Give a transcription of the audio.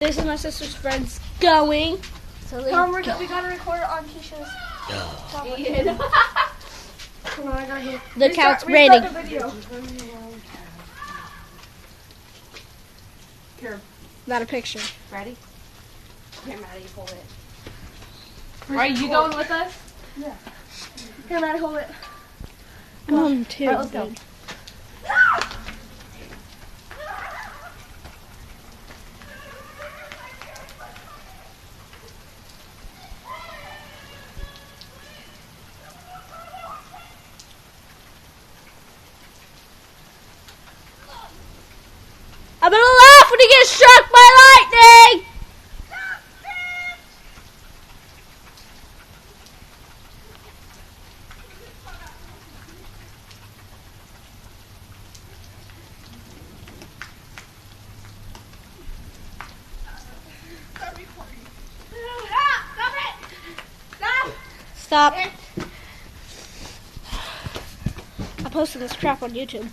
This is my sister's friends going. So we gotta record it on Keisha's. Come on, I gotta get the count's ready. The video. Here, Not a picture. ready? Here, Maddie, hold it. Are you going with us? Yeah. Here, Maddie, hold it. I'm home too. All right, let's go. dude. I'm gonna laugh when he gets struck by lightning! Stop. I posted this crap on YouTube.